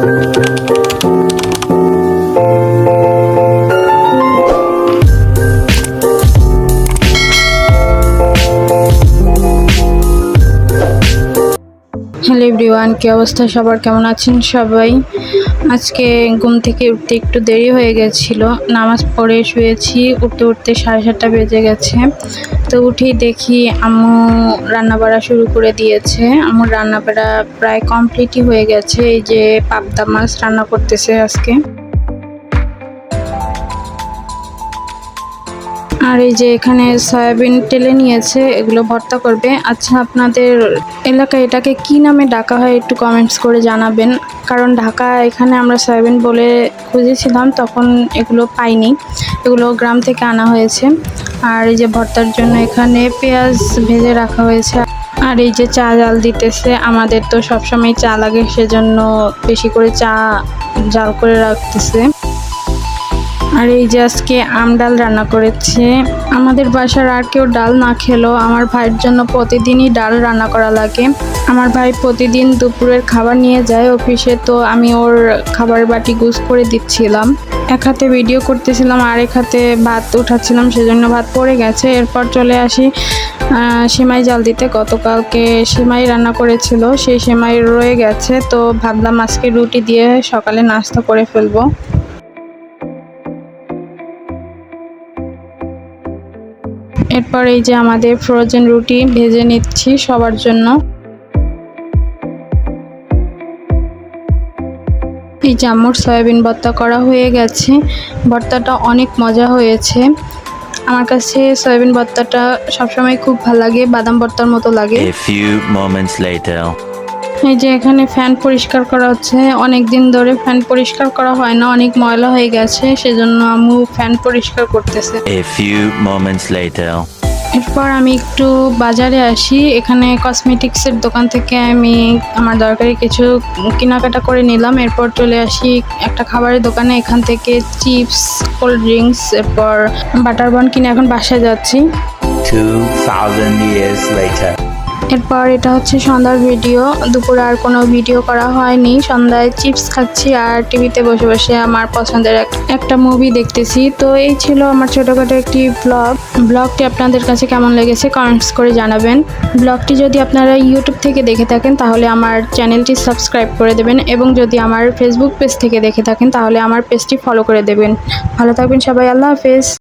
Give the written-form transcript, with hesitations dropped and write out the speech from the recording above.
Hello everyone, কি অবস্থা সবার, কেমন আছেন সবাই? আজকে ঘুম থেকে উঠতে একটু দেরি হয়ে গেছিল, নামাজ পড়ে শুয়েছি, উঠতে উঠতে 7:30 বেজে গেছে। তো উঠেই দেখি আম্মু রান্না বাড়া শুরু করে দিয়েছে। আম্মুর রান্না বাড়া প্রায় কমপ্লিটই হয়ে গেছে। এই যে পাবদা মাছ রান্না করতেছে আজকে। আর এই যে এখানে সয়াবিন টেলে নিয়েছে, এগুলো ভর্তা করবে। আচ্ছা, আপনাদের এলাকায় এটাকে কি নামে ডাকা হয় একটু কমেন্টস করে জানাবেন, কারণ ঢাকা এখানে আমরা সয়াবিন বলে খুঁজেছিলাম, তখন এগুলো পাইনি, এগুলো গ্রাম থেকে আনা হয়েছে। আর এই যে ভর্তার জন্য এখানে পেঁয়াজ ভেজে রাখা হয়েছে। আর এই যে চা জাল দিতেছে, আমাদের তো সবসময় চা লাগে, সেজন্য বেশি করে চা জাল করে রাখতেছে। আর এই যে আজকে আম ডাল রান্না করেছে। আমাদের বাসার আর কেউ ডাল না খেলেও আমার ভাইয়ের জন্য প্রতিদিনই ডাল রান্না করা লাগে। আমার ভাই প্রতিদিন দুপুরের খাবার নিয়ে যায় অফিসে, তো আমি ওর খাবারের বাটি গুছ করে দিচ্ছিলাম। এক হাতে ভিডিও করতেছিলাম আর এক হাতে ভাত উঠাচ্ছিলাম, সেজন্য ভাত পড়ে গেছে। এরপর চলে আসি সেমাই জাল দিতে। গতকালকে সেমাই রান্না করেছিল, সেই সেমাই রয়ে গেছে, তো ভাবলাম আজকে রুটি দিয়ে সকালে নাস্তা করে ফেলবো। এরপর এই যে আমাদের ফ্রোজেন রুটি ভেজে নিচ্ছি সবার জন্য। এই যে আম্মুর সয়াবিন ভর্তা করা হয়ে গেছে। ভর্তাটা অনেক মজা হয়েছে। আমার কাছে সয়াবিন ভর্তাটা সবসময় খুব ভালো লাগে, বাদাম ভর্তার মতো লাগে। এই যে এখানে ফ্যান পরিষ্কার করা হচ্ছে, অনেক দিন ধরে ফ্যান পরিষ্কার করা হয় না, অনেক ময়লা হয়ে গেছে, সেজন্য আম্মু ফ্যান পরিষ্কার করতেছে। এরপর আমি একটু বাজারে আসি, এখানে কসমেটিক্সের দোকান থেকে আমি আমার দরকারি কিছু কেনাকাটা করে নিলাম। এরপর চলে আসি একটা খাবারের দোকানে, এখান থেকে চিপস, কোল্ড ড্রিঙ্কস, এরপর বাটার বান কিনে এখন বাসায় যাচ্ছি। 2000 years later. এরপর এটা হচ্ছে সন্ধ্যার ভিডিও। দুপুরে আর কোনো ভিডিও করা হয়নি, সন্ধ্যায় চিপস খাচ্ছি আর টিভিতে বসে বসে আমার পছন্দের একটা মুভি দেখতেছি। তো এই ছিল আমার ছোটোখাটো একটি ব্লগটি আপনাদের কাছে কেমন লেগেছে কমেন্টস করে জানাবেন। ব্লগটি যদি আপনারা ইউটিউব থেকে দেখে থাকেন তাহলে আমার চ্যানেলটি সাবস্ক্রাইব করে দেবেন, এবং যদি আমার ফেসবুক পেজ থেকে দেখে থাকেন তাহলে আমার পেজটি ফলো করে দেবেন। ভালো থাকবেন সবাই, আল্লাহ হাফেজ।